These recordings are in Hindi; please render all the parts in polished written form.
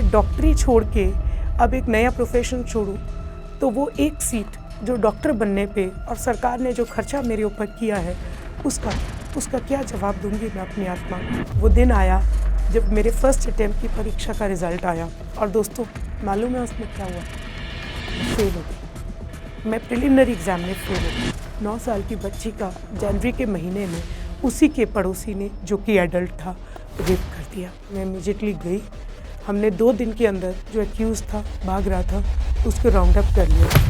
मैं डॉक्टरी छोड़ के अब एक नया प्रोफेशन छोड़ूं तो वो एक सीट जो डॉक्टर बनने पे और सरकार ने जो खर्चा मेरे ऊपर किया है उसका क्या जवाब दूंगी मैं अपनी आत्मा को। वो दिन आया जब मेरे फर्स्ट अटेम्प्ट की परीक्षा का रिज़ल्ट आया और दोस्तों मालूम है उसमें क्या हुआ, फेल हो गई। मैं प्रिलिमिनरी एग्ज़ाम में फेल हो गई। 9 साल की बच्ची का जनवरी के महीने में उसी के पड़ोसी ने, जो कि एडल्ट था, रेप कर दिया। मैं इमीडिएटली गई। हमने 2 दिन के अंदर जो एक्यूज़ था, भाग रहा था, उसको राउंड अप कर लिया।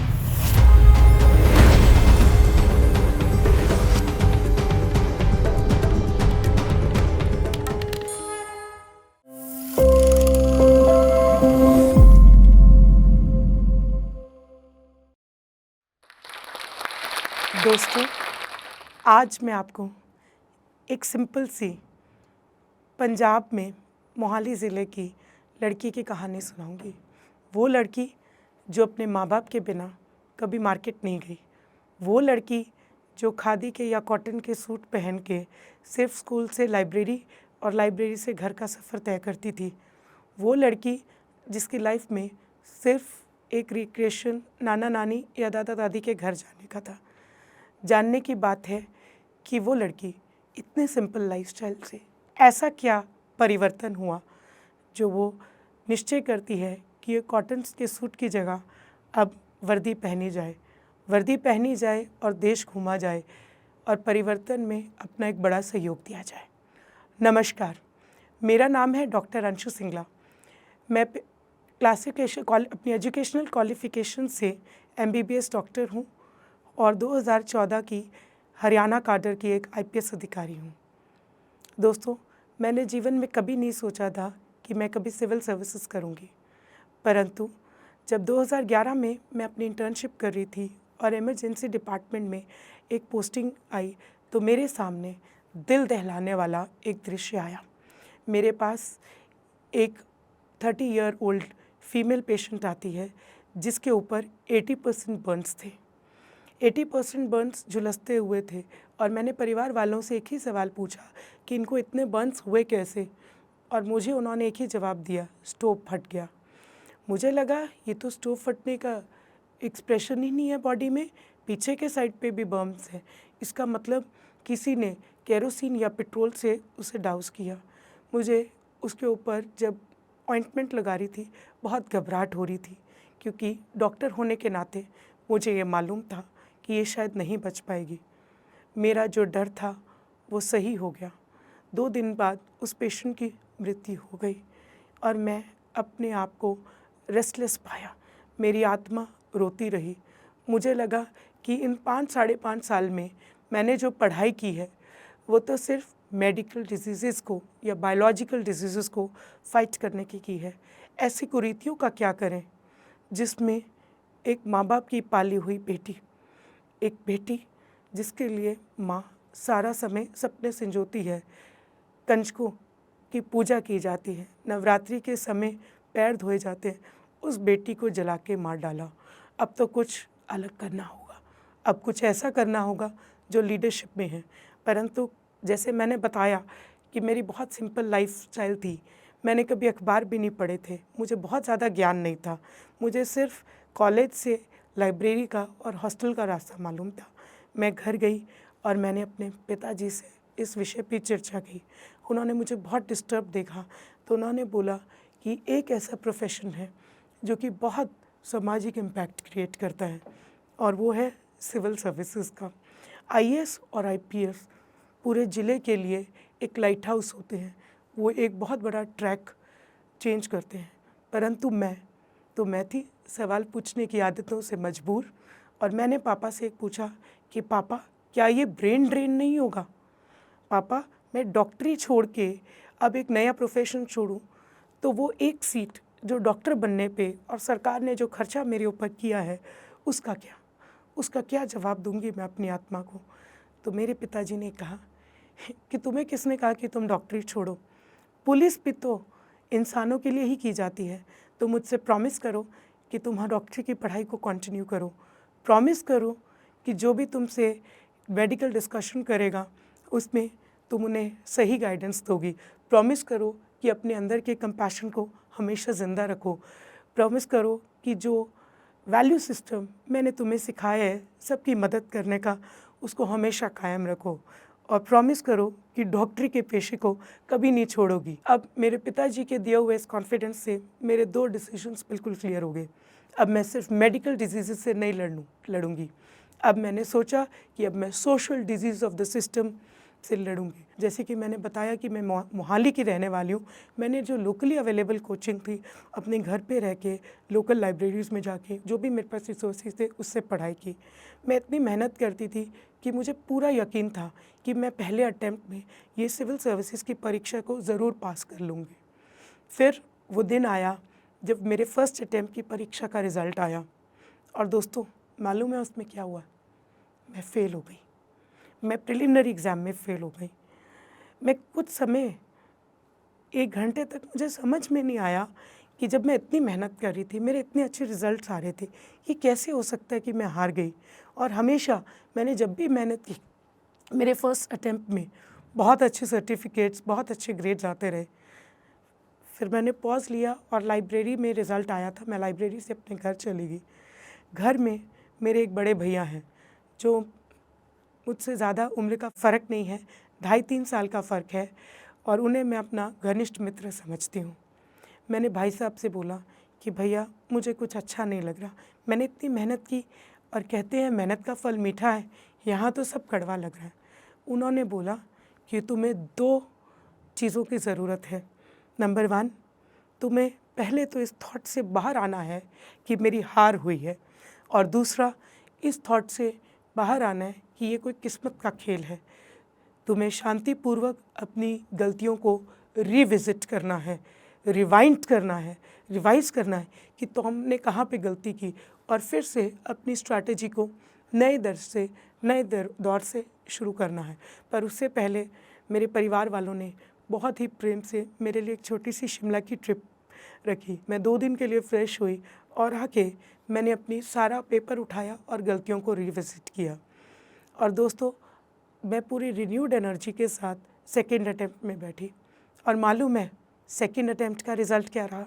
दोस्तों, आज मैं आपको एक सिंपल सी पंजाब में मोहाली ज़िले की लड़की की कहानी सुनाऊंगी। वो लड़की जो अपने माँ बाप के बिना कभी मार्केट नहीं गई। वो लड़की जो खादी के या कॉटन के सूट पहन के सिर्फ स्कूल से लाइब्रेरी और लाइब्रेरी से घर का सफ़र तय करती थी। वो लड़की जिसकी लाइफ में सिर्फ एक रिक्रिएशन नाना नानी या दादा दादी के घर जाने का था। जानने की बात है कि वो लड़की इतने सिंपल लाइफस्टाइल से ऐसा क्या परिवर्तन हुआ जो वो निश्चय करती है कि ये कॉटन के सूट की जगह अब वर्दी पहनी जाए और देश घूमा जाए और परिवर्तन में अपना एक बड़ा सहयोग दिया जाए। नमस्कार, मेरा नाम है डॉक्टर अंशु सिंगला। मैं अपनी एजुकेशनल क्वालिफ़िकेशन से MBBS डॉक्टर हूँ और 2014 की हरियाणा काडर की एक IPS अधिकारी हूँ। दोस्तों, मैंने जीवन में कभी नहीं सोचा था कि मैं कभी सिविल सर्विसेज करूँगी, परंतु जब 2011 में मैं अपनी इंटर्नशिप कर रही थी और इमरजेंसी डिपार्टमेंट में एक पोस्टिंग आई तो मेरे सामने दिल दहलाने वाला एक दृश्य आया। मेरे पास एक 30 ईयर ओल्ड फीमेल पेशेंट आती है जिसके ऊपर 80% बर्न्स थे। 80% बर्न्स झुलसते हुए थे और मैंने परिवार वालों से एक ही सवाल पूछा कि इनको इतने बर्न्स हुए कैसे, और मुझे उन्होंने एक ही जवाब दिया, स्टोव फट गया। मुझे लगा ये तो स्टोव फटने का एक्सप्रेशन ही नहीं है बॉडी में, पीछे के साइड पे भी बर्न्स है, इसका मतलब किसी ने केरोसिन या पेट्रोल से उसे डाउस किया। मुझे उसके ऊपर जब ऑइंटमेंट लगा रही थी बहुत घबराहट हो रही थी, क्योंकि डॉक्टर होने के नाते मुझे ये मालूम था कि ये शायद नहीं बच पाएगी। मेरा जो डर था वो सही हो गया। 2 दिन बाद उस पेशेंट की मृत्यु हो गई और मैं अपने आप को रेस्टलेस पाया। मेरी आत्मा रोती रही। मुझे लगा कि इन 5-5.5 साल में मैंने जो पढ़ाई की है वो तो सिर्फ मेडिकल डिजीज़ को या बायोलॉजिकल डिजीज़ को फाइट करने की है। ऐसी कुरीतियों का क्या करें जिसमें एक माँ बाप की पाली हुई बेटी, एक बेटी जिसके लिए माँ सारा समय सपने संजोती है, कंजकों की पूजा की जाती है, नवरात्रि के समय पैर धोए जाते हैं, उस बेटी को जला के मार डाला। अब तो कुछ अलग करना होगा, अब कुछ ऐसा करना होगा जो लीडरशिप में है। परंतु जैसे मैंने बताया कि मेरी बहुत सिंपल लाइफस्टाइल थी, मैंने कभी अखबार भी नहीं पढ़े थे, मुझे बहुत ज़्यादा ज्ञान नहीं था, मुझे सिर्फ कॉलेज से लाइब्रेरी का और हॉस्टल का रास्ता मालूम था। मैं घर गई और मैंने अपने पिताजी से इस विषय पर चर्चा की। उन्होंने मुझे बहुत डिस्टर्ब देखा तो उन्होंने बोला कि एक ऐसा प्रोफेशन है जो कि बहुत सामाजिक इम्पैक्ट क्रिएट करता है और वो है सिविल सर्विसेज का। IAS और IPS पूरे ज़िले के लिए एक लाइट हाउस होते हैं, वो एक बहुत बड़ा ट्रैक चेंज करते हैं। परंतु मैं थी सवाल पूछने की आदतों से मजबूर और मैंने पापा से पूछा कि पापा क्या ये ब्रेन ड्रेन नहीं होगा? पापा, मैं डॉक्टरी छोड़ के अब एक नया प्रोफेशन छोड़ूं तो वो एक सीट जो डॉक्टर बनने पे और सरकार ने जो खर्चा मेरे ऊपर किया है उसका क्या जवाब दूंगी मैं अपनी आत्मा को। तो मेरे पिताजी ने कहा कि तुम्हें किसने कहा कि तुम डॉक्टरी छोड़ो? पुलिस भी तो इंसानों के लिए ही की जाती है। तो मुझसे प्रॉमिस करो कि तुम डॉक्टरी की पढ़ाई को कंटिन्यू करो। प्रॉमिस करो कि जो भी तुमसे मेडिकल डिस्कशन करेगा उसमें तुम उन्हें सही गाइडेंस दोगी। प्रॉमिस करो कि अपने अंदर के कंपैशन को हमेशा ज़िंदा रखो। प्रॉमिस करो कि जो वैल्यू सिस्टम मैंने तुम्हें सिखाया है सबकी मदद करने का, उसको हमेशा कायम रखो। और प्रॉमिस करो कि डॉक्टरी के पेशे को कभी नहीं छोड़ोगी। अब मेरे पिताजी के दिए हुए इस कॉन्फिडेंस से मेरे 2 डिसीजंस बिल्कुल क्लियर हो गए। अब मैं सिर्फ मेडिकल डिजीज़ से नहीं लड़ूंगी। अब मैंने सोचा कि अब मैं social disease of the system से लड़ूंगी। जैसे कि मैंने बताया कि मैं मोहाली की रहने वाली हूँ। मैंने जो लोकली अवेलेबल कोचिंग थी अपने घर पे रह के लोकल लाइब्रेरीज़ में जाके जो भी मेरे पास रिसोर्सेज थे उससे पढ़ाई की। मैं इतनी मेहनत करती थी कि मुझे पूरा यकीन था कि मैं पहले अटेम्प्ट में ये सिविल सर्विसेज की परीक्षा को ज़रूर पास कर लूँगी। फिर वो दिन आया जब मेरे फर्स्ट अटेम्प्ट की परीक्षा का रिज़ल्ट आया और दोस्तों मालूम है उसमें क्या हुआ? मैं फ़ेल हो गई। मैं प्रिलिमिनरी एग्ज़ाम में फ़ेल हो गई। मैं कुछ समय 1 घंटे तक मुझे समझ में नहीं आया कि जब मैं इतनी मेहनत कर रही थी, मेरे इतने अच्छे रिज़ल्ट्स आ रहे थे, ये कैसे हो सकता है कि मैं हार गई। और हमेशा मैंने जब भी मेहनत की, मेरे फर्स्ट अटेम्प्ट में बहुत अच्छे सर्टिफ़िकेट्स, बहुत अच्छे ग्रेड्स आते रहे। फिर मैंने पॉज़ लिया और लाइब्रेरी में रिज़ल्ट आया था, मैं लाइब्रेरी से अपने घर चली गई। घर में मेरे एक बड़े भैया हैं, जो मुझसे ज़्यादा उम्र का फ़र्क नहीं है, 2.5-3 साल का फ़र्क है और उन्हें मैं अपना घनिष्ठ मित्र समझती हूँ। मैंने भाई साहब से बोला कि भैया मुझे कुछ अच्छा नहीं लग रहा, मैंने इतनी मेहनत की और कहते हैं मेहनत का फल मीठा है, यहाँ तो सब कड़वा लग रहा है। उन्होंने बोला कि तुम्हें 2 चीज़ों की ज़रूरत है। नंबर 1, तुम्हें पहले तो इस थॉट से बाहर आना है कि मेरी हार हुई है, और दूसरा इस थॉट से बाहर आना है कि ये कोई किस्मत का खेल है। तुम्हें शांतिपूर्वक अपनी गलतियों को रिविज़िट करना है, रिवाइंड करना है, रिवाइज़ करना है कि तुमने कहाँ पे गलती की, और फिर से अपनी स्ट्रैटेजी को नए दौर से शुरू करना है। पर उससे पहले मेरे परिवार वालों ने बहुत ही प्रेम से मेरे लिए एक छोटी सी शिमला की ट्रिप रखी। मैं 2 दिन के लिए फ्रेश हुई और आके मैंने अपनी सारा पेपर उठाया और गलतियों को रिविज़िट किया। और दोस्तों मैं पूरी रिन्यूड एनर्जी के साथ सेकंड अटेम्प्ट में बैठी और मालूम है सेकंड अटेम्प्ट का रिज़ल्ट क्या रहा?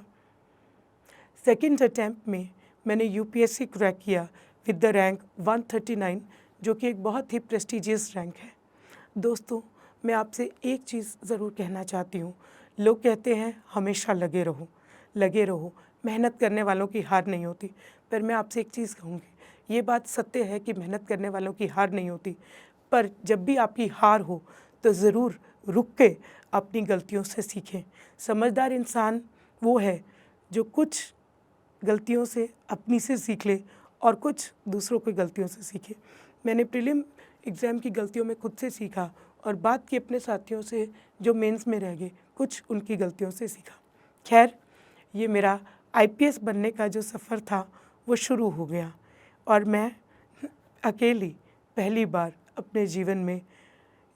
सेकंड अटेम्प्ट में मैंने यूपीएससी क्रैक किया विद द रैंक 139, जो कि एक बहुत ही प्रेस्टिजियस रैंक है। दोस्तों मैं आपसे एक चीज़ ज़रूर कहना चाहती हूँ। लोग कहते हैं हमेशा लगे रहो, लगे रहो, मेहनत करने वालों की हार नहीं होती। पर मैं आपसे एक चीज़ कहूँगी, ये बात सत्य है कि मेहनत करने वालों की हार नहीं होती, पर जब भी आपकी हार हो तो ज़रूर रुक के अपनी गलतियों से सीखें। समझदार इंसान वो है जो कुछ गलतियों से अपनी से सीख ले और कुछ दूसरों की गलतियों से सीखे। मैंने प्रीलिम एग्ज़ाम की गलतियों में खुद से सीखा और बात की अपने साथियों से जो मेंस में रह गए, कुछ उनकी गलतियों से सीखा। खैर ये मेरा आईपीएस बनने का जो सफ़र था वो शुरू हो गया और मैं अकेली पहली बार अपने जीवन में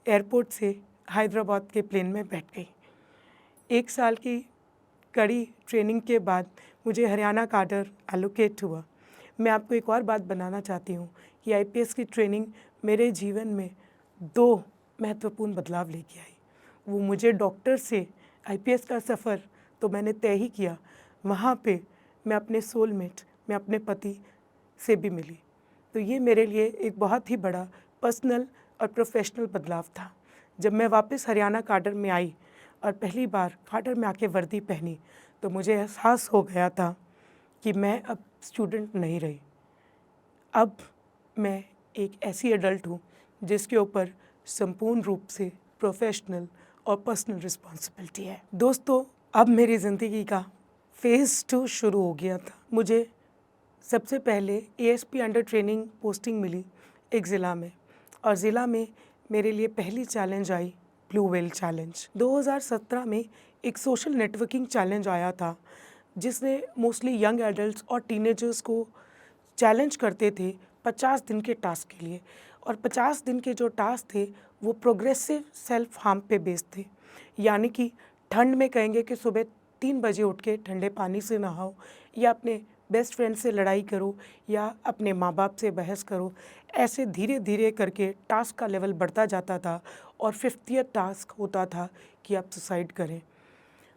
एयरपोर्ट से हैदराबाद के प्लेन में बैठ गई। 1 साल की कड़ी ट्रेनिंग के बाद मुझे हरियाणा काडर एलोकेट हुआ। मैं आपको एक और बात बनाना चाहती हूँ कि आईपीएस की ट्रेनिंग मेरे जीवन में 2 महत्वपूर्ण बदलाव लेके आई। वो मुझे डॉक्टर से आईपीएस का सफ़र तो मैंने तय ही किया, वहाँ पे मैं अपने सोलमेट, मैं अपने पति से भी मिली। तो ये मेरे लिए एक बहुत ही बड़ा पर्सनल और प्रोफेशनल बदलाव था। जब मैं वापस हरियाणा काडर में आई और पहली बार काडर में आके वर्दी पहनी तो मुझे एहसास हो गया था कि मैं अब स्टूडेंट नहीं रही। अब मैं एक ऐसी एडल्ट हूँ जिसके ऊपर संपूर्ण रूप से प्रोफेशनल और पर्सनल रिस्पॉन्सिबिलिटी है। दोस्तों अब मेरी ज़िंदगी का फ़ेज़ 2 शुरू हो गया था। मुझे सबसे पहले एएसपी अंडर ट्रेनिंग पोस्टिंग मिली एक ज़िला में, और ज़िला में मेरे लिए पहली challenge I blue whale challenge. 2017 में एक सोशल नेटवर्किंग चैलेंज आया था जिसने मोस्टली यंग एडल्ट्स और टीनेजर्स को चैलेंज करते थे 50 दिन के टास्क के लिए, और 50 दिन के जो टास्क थे वो प्रोग्रेसिव सेल्फ हार्म पे बेस्ड थे। यानी कि ठंड में कहेंगे कि सुबह 3 बजे उठ के ठंडे पानी से नहाओ, या अपने बेस्ट फ्रेंड से लड़ाई करो, या अपने माँ बाप से बहस करो। ऐसे धीरे धीरे करके टास्क का लेवल बढ़ता जाता था और 50th टास्क होता था कि आप सुसाइड करें।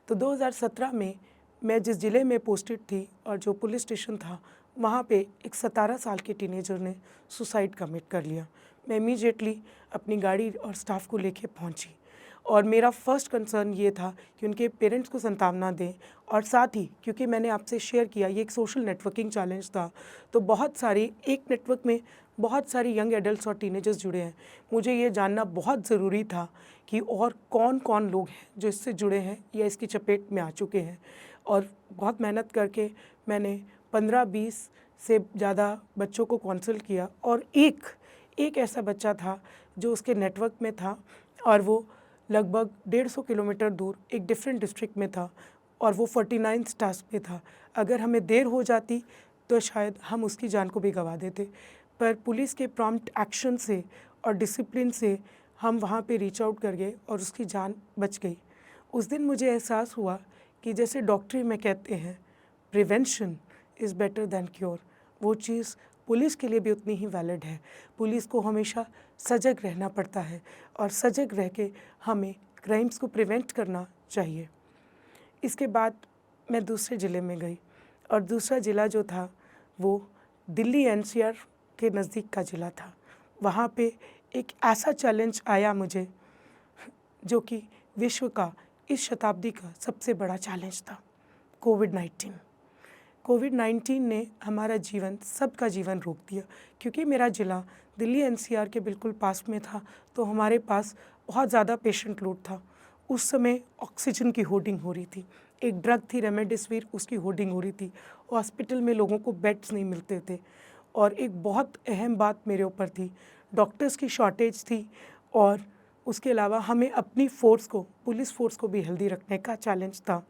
तो 2017 में मैं जिस ज़िले में पोस्टेड थी और जो पुलिस स्टेशन था, वहाँ पे एक 17 साल के टीनेजर ने सुसाइड कमिट कर लिया। मैं इमीडिएटली अपनी गाड़ी और स्टाफ को लेके पहुँची और मेरा फर्स्ट कंसर्न ये था कि उनके पेरेंट्स को सांत्वना दें और साथ ही क्योंकि मैंने आपसे शेयर किया ये एक सोशल नेटवर्किंग चैलेंज था, तो बहुत सारी एक नेटवर्क में बहुत सारी यंग एडल्ट्स और टीनेजर्स जुड़े हैं। मुझे ये जानना बहुत ज़रूरी था कि और कौन-कौन लोग हैं जो इससे जुड़े हैं या इसकी चपेट में आ चुके हैं। और बहुत मेहनत करके मैंने 15-20 से ज़्यादा बच्चों को काउंसल किया और एक ऐसा बच्चा था जो उसके नेटवर्क में था और वो लगभग 150 किलोमीटर दूर एक डिफरेंट डिस्ट्रिक्ट में था और वो 49th टास्क पे था। अगर हमें देर हो जाती तो शायद हम उसकी जान को भी गंवा देते, पर पुलिस के प्रॉम्प्ट एक्शन से और डिसिप्लिन से हम वहाँ पे रीच आउट कर गए और उसकी जान बच गई। उस दिन मुझे एहसास हुआ कि जैसे डॉक्टरी में कहते हैं prevention is better than cure, वो चीज़ पुलिस के लिए भी उतनी ही वैलिड है। पुलिस को हमेशा सजग रहना पड़ता है और सजग रह के हमें क्राइम्स को प्रिवेंट करना चाहिए। इसके बाद मैं दूसरे ज़िले में गई और दूसरा ज़िला जो था वो दिल्ली एनसीआर के नज़दीक का ज़िला था। वहाँ पे एक ऐसा चैलेंज आया मुझे जो कि विश्व का इस शताब्दी का सबसे बड़ा चैलेंज था, कोविड-19। कोविड-19 ने हमारा जीवन, सबका जीवन रोक दिया क्योंकि मेरा ज़िला दिल्ली एनसीआर के बिल्कुल पास में था, तो हमारे पास बहुत ज़्यादा पेशेंट लोड था। उस समय ऑक्सीजन की होर्डिंग हो रही थी, एक ड्रग थी रेमडेसिविर, उसकी होर्डिंग हो रही थी। हॉस्पिटल में लोगों को बेड्स नहीं मिलते थे और एक बहुत अहम बात मेरे ऊपर थी, डॉक्टर्स की शॉर्टेज थी और उसके अलावा हमें अपनी फ़ोर्स को, पुलिस फ़ोर्स को भी हेल्दी रखने का चैलेंज था।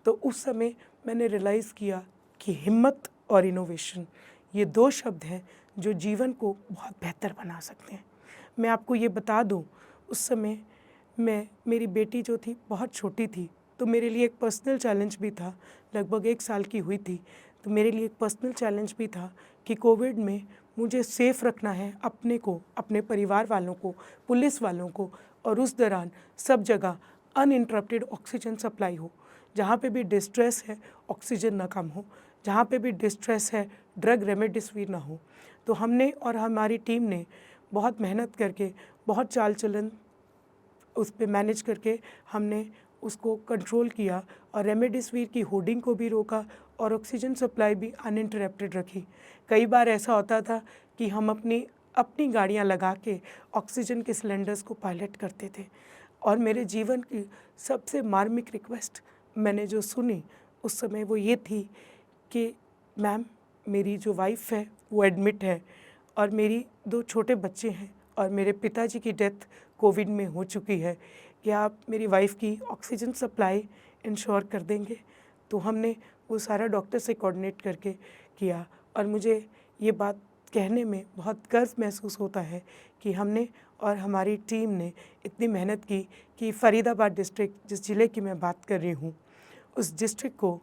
तो उस समय मैंने रियलाइज़ किया कि हिम्मत और इनोवेशन ये 2 शब्द हैं जो जीवन को बहुत बेहतर बना सकते हैं। मैं आपको ये बता दूँ, उस समय मेरी बेटी जो थी बहुत छोटी थी, तो मेरे लिए एक पर्सनल चैलेंज भी था, लगभग 1 साल की हुई थी। तो मेरे लिए एक पर्सनल चैलेंज भी था कि कोविड में मुझे सेफ़ रखना है अपने को, अपने परिवार वालों को, पुलिस वालों को और उस दौरान सब जगह अनइंटरप्टेड ऑक्सीजन सप्लाई हो। जहाँ पे भी डिस्ट्रेस है, ऑक्सीजन ना कम हो, जहाँ पे भी डिस्ट्रेस है, ड्रग रेमडेसिविर ना हो। तो हमने और हमारी टीम ने बहुत मेहनत करके, बहुत चाल-चलन उस पे मैनेज करके हमने उसको कंट्रोल किया और रेमडेसिविर की होर्डिंग को भी रोका और ऑक्सीजन सप्लाई भी अनइंटरप्टेड रखी। कई बार ऐसा होता था कि हम अपनी गाड़ियाँ लगा के ऑक्सीजन के सिलेंडर्स को पायलट करते थे और मेरे जीवन की सबसे मार्मिक रिक्वेस्ट मैंने जो सुनी उस समय वो ये थी कि मैम, मेरी जो वाइफ़ है वो एडमिट है और मेरी 2 छोटे बच्चे हैं और मेरे पिताजी की डेथ कोविड में हो चुकी है। क्या आप मेरी वाइफ़ की ऑक्सीजन सप्लाई इंश्योर कर देंगे? तो हमने वो सारा डॉक्टर से कोऑर्डिनेट करके किया और मुझे ये बात कहने में बहुत गर्व महसूस होता है कि हमने और हमारी टीम ने इतनी मेहनत की कि फ़रीदाबाद डिस्ट्रिक्ट, जिस ज़िले की मैं बात कर रही हूँ, उस डिस्ट्रिक्ट को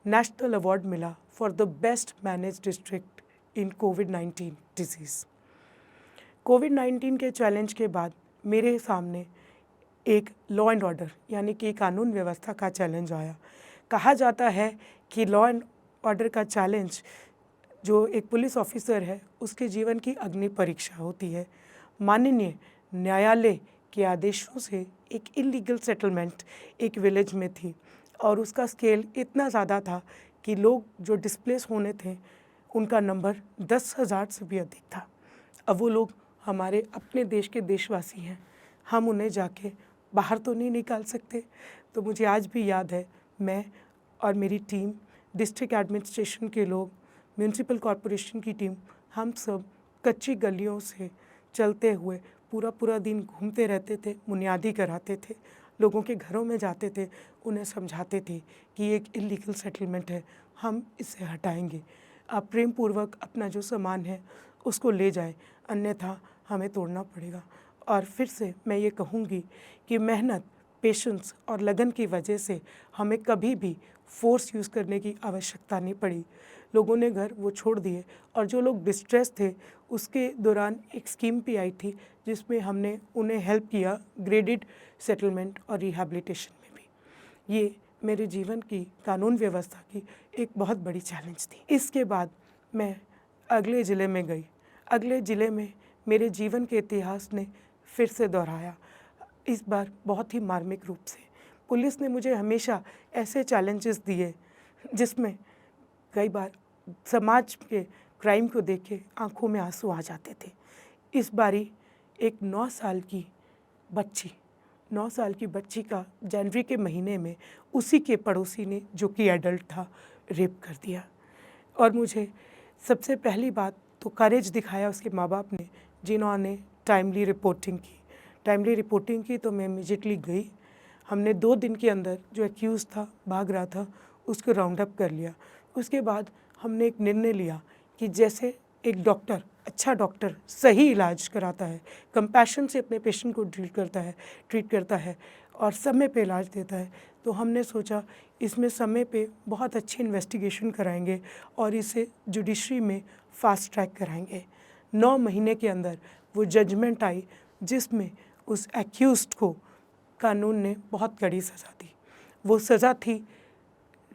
नेशनल अवार्ड मिला for the best managed district in कोविड-19 डिसीज़। कोविड-19 के चैलेंज के बाद मेरे सामने एक लॉ एंड ऑर्डर यानी कि कानून व्यवस्था का चैलेंज आया। कहा जाता है कि लॉ एंड ऑर्डर का चैलेंज जो एक पुलिस ऑफिसर है उसके जीवन की अग्नि परीक्षा होती है। माननीय न्यायालय के आदेशों से एक इल्लीगल सेटलमेंट एक विलेज में थी और उसका स्केल इतना ज़्यादा था कि लोग जो डिस्प्लेस होने थे उनका नंबर 10,000 से भी अधिक था। अब वो लोग हमारे अपने देश के देशवासी हैं, हम उन्हें जाके बाहर तो नहीं निकाल सकते। तो मुझे आज भी याद है, मैं और मेरी टीम, डिस्ट्रिक्ट एडमिनिस्ट्रेशन के लोग, म्यूनसिपल कॉरपोरेशन की टीम, हम सब कच्ची गलियों से चलते हुए पूरा दिन घूमते रहते थे, बुनियादी कराते थे, लोगों के घरों में जाते थे, उन्हें समझाते थे कि ये एक इल्लीगल सेटलमेंट है, हम इसे हटाएंगे। आप प्रेम पूर्वक अपना जो सामान है उसको ले जाएं, अन्यथा हमें तोड़ना पड़ेगा। और फिर से मैं ये कहूँगी कि मेहनत, पेशेंस और लगन की वजह से हमें कभी भी फ़ोर्स यूज़ करने की आवश्यकता नहीं पड़ी। लोगों ने घर वो छोड़ दिए और जो लोग डिस्ट्रेस थे उसके दौरान एक स्कीम भी आई थी जिसमें हमने उन्हें हेल्प किया ग्रेडेड सेटलमेंट और रिहैबिलिटेशन में भी। ये मेरे जीवन की कानून व्यवस्था की एक बहुत बड़ी चैलेंज थी। इसके बाद मैं अगले ज़िले में गई। अगले ज़िले में मेरे जीवन के इतिहास ने फिर से दोहराया, इस बार बहुत ही मार्मिक रूप से। पुलिस ने मुझे हमेशा ऐसे चैलेंजेस दिए जिसमें कई बार समाज के क्राइम को देख के आँखों में आंसू आ जाते थे। इस बारी एक 9 साल की बच्ची का जनवरी के महीने में उसी के पड़ोसी ने, जो कि एडल्ट था, रेप कर दिया। और मुझे सबसे पहली बात तो करेज दिखाया उसके माँ बाप ने, जिन्होंने टाइमली रिपोर्टिंग की तो मैं इमीडिएटली गई। हमने 2 दिन के अंदर जो एक्यूज़ था, भाग रहा था, उसको राउंड अप कर लिया। उसके बाद हमने एक निर्णय लिया कि जैसे एक डॉक्टर, अच्छा डॉक्टर सही इलाज कराता है, कंपैशन से अपने पेशेंट को ट्रीट करता है और समय पे इलाज देता है, तो हमने सोचा इसमें समय पे बहुत अच्छी इन्वेस्टिगेशन कराएंगे और इसे जुडिशरी में फास्ट ट्रैक कराएंगे। 9 महीने के अंदर वो जजमेंट आई जिसमें उस एक्यूज्ड को कानून ने बहुत कड़ी सज़ा दी। वो सज़ा थी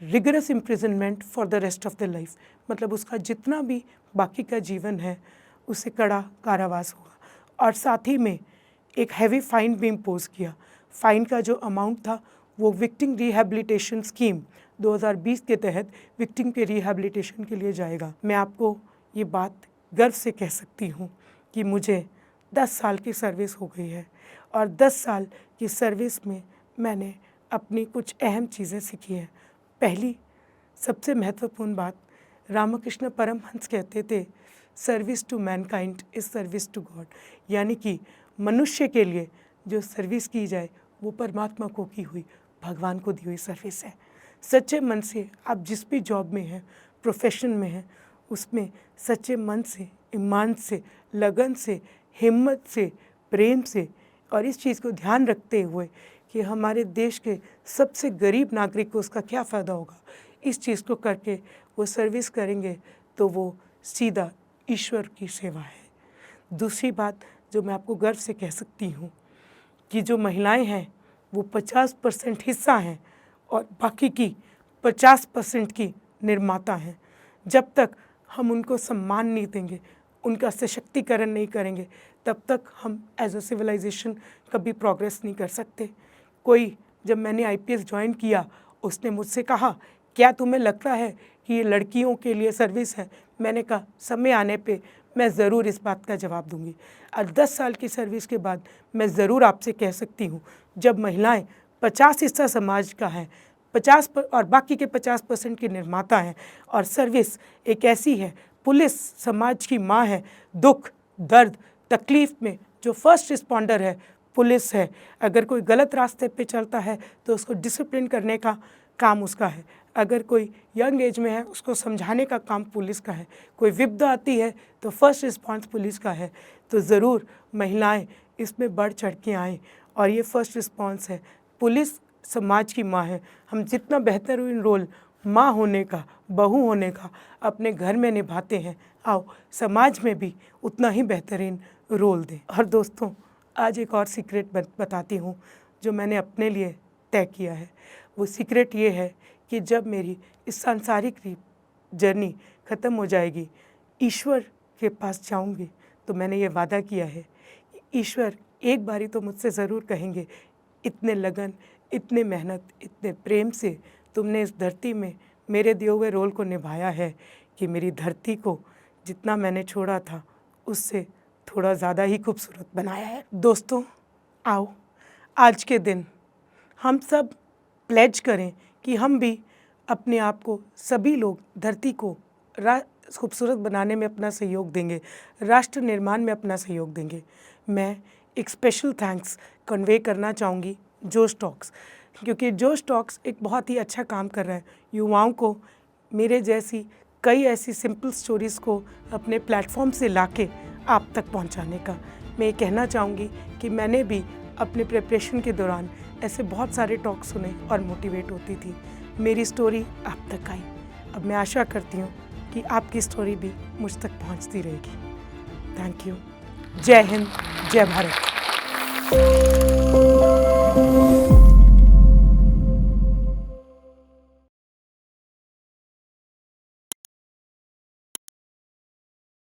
rigorous imprisonment for the rest of the life, मतलब उसका जितना भी बाकी का जीवन है उसे कड़ा कारावास होगा। और साथ ही में एक हैवी फाइन भी इम्पोज किया। फ़ाइन का जो अमाउंट था वो विक्टिम रिहैबिलिटेशन स्कीम 2020 के तहत विक्टिम के रिहैबिलिटेशन के लिए जाएगा। मैं आपको ये बात गर्व से कह सकती हूँ कि मुझे 10 साल की सर्विस हो गई है और 10 साल की सर्विस में मैंने अपनी कुछ अहम चीज़ें सीखी हैं। पहली सबसे महत्वपूर्ण बात, रामकृष्ण परमहंस कहते थे, service to mankind is service to God, यानी कि मनुष्य के लिए जो सर्विस की जाए वो परमात्मा को की हुई, भगवान को दी हुई सर्विस है। सच्चे मन से आप जिस भी जॉब में हैं, प्रोफेशन में हैं, उसमें सच्चे मन से, ईमान से, लगन से, हिम्मत से, प्रेम से और इस चीज़ को ध्यान रखते हुए कि हमारे देश के सबसे गरीब नागरिक को उसका क्या फ़ायदा होगा, इस चीज़ को करके वो सर्विस करेंगे तो वो सीधा ईश्वर की सेवा है। दूसरी बात जो मैं आपको गर्व से कह सकती हूँ कि जो महिलाएं हैं वो 50% हिस्सा हैं और बाकी की 50% की निर्माता हैं। जब तक हम उनको सम्मान नहीं देंगे, उनका सशक्तिकरण नहीं करेंगे, तब तक हम एज अ सिविलाइजेशन कभी प्रोग्रेस नहीं कर सकते। जब मैंने IPS ज्वाइन किया, उसने मुझसे कहा, क्या तुम्हें लगता है कि ये लड़कियों के लिए सर्विस है? मैंने कहा, समय आने पे मैं ज़रूर इस बात का जवाब दूंगी। और 10 साल की सर्विस के बाद मैं ज़रूर आपसे कह सकती हूँ, जब महिलाएं 50 हिस्सा समाज का है, 50 और बाकी के 50% की निर्माता हैं और सर्विस एक ऐसी है, पुलिस समाज की माँ है, दुख, दर्द, तकलीफ़ में जो फर्स्ट रिस्पॉन्डर है पुलिस है। अगर कोई गलत रास्ते पे चलता है तो उसको डिसिप्लिन करने का काम उसका है। अगर कोई यंग एज में है उसको समझाने का काम पुलिस का है। कोई विपदा आती है तो फर्स्ट रिस्पांस पुलिस का है। तो ज़रूर महिलाएं इसमें बढ़ चढ़ के आएँ और ये फर्स्ट रिस्पांस है। पुलिस समाज की माँ है। हम जितना बेहतरीन रोल माँ होने का, बहू होने का अपने घर में निभाते हैं, आओ समाज में भी उतना ही बेहतरीन रोल दें। और दोस्तों, आज एक और सीक्रेट बताती हूँ जो मैंने अपने लिए तय किया है। वो सीक्रेट ये है कि जब मेरी इस सांसारिक जर्नी ख़त्म हो जाएगी, ईश्वर के पास जाऊँगी, तो मैंने ये वादा किया है कि ईश्वर एक बारी तो मुझसे ज़रूर कहेंगे, इतने लगन, इतने मेहनत, इतने प्रेम से तुमने इस धरती में मेरे दिए हुए रोल को निभाया है कि मेरी धरती को जितना मैंने छोड़ा था उससे थोड़ा ज़्यादा ही खूबसूरत बनाया है। दोस्तों, आओ आज के दिन हम सब प्लेज करें कि हम भी अपने आप को, सभी लोग धरती को खूबसूरत बनाने में अपना सहयोग देंगे, राष्ट्र निर्माण में अपना सहयोग देंगे। मैं एक स्पेशल थैंक्स कन्वे करना चाहूँगी जोश टॉक्स, क्योंकि जोश टॉक्स एक बहुत ही अच्छा काम कर रहा है युवाओं को मेरे जैसी कई ऐसी सिंपल स्टोरीज़ को अपने प्लेटफॉर्म से लाके आप तक पहुंचाने का। मैं ये कहना चाहूँगी कि मैंने भी अपने प्रिपरेशन के दौरान ऐसे बहुत सारे टॉक सुने और मोटिवेट होती थी। मेरी स्टोरी आप तक आई। अब मैं आशा करती हूँ कि आपकी स्टोरी भी मुझ तक पहुँचती रहेगी। Thank you. जय हिंद, जय भारत।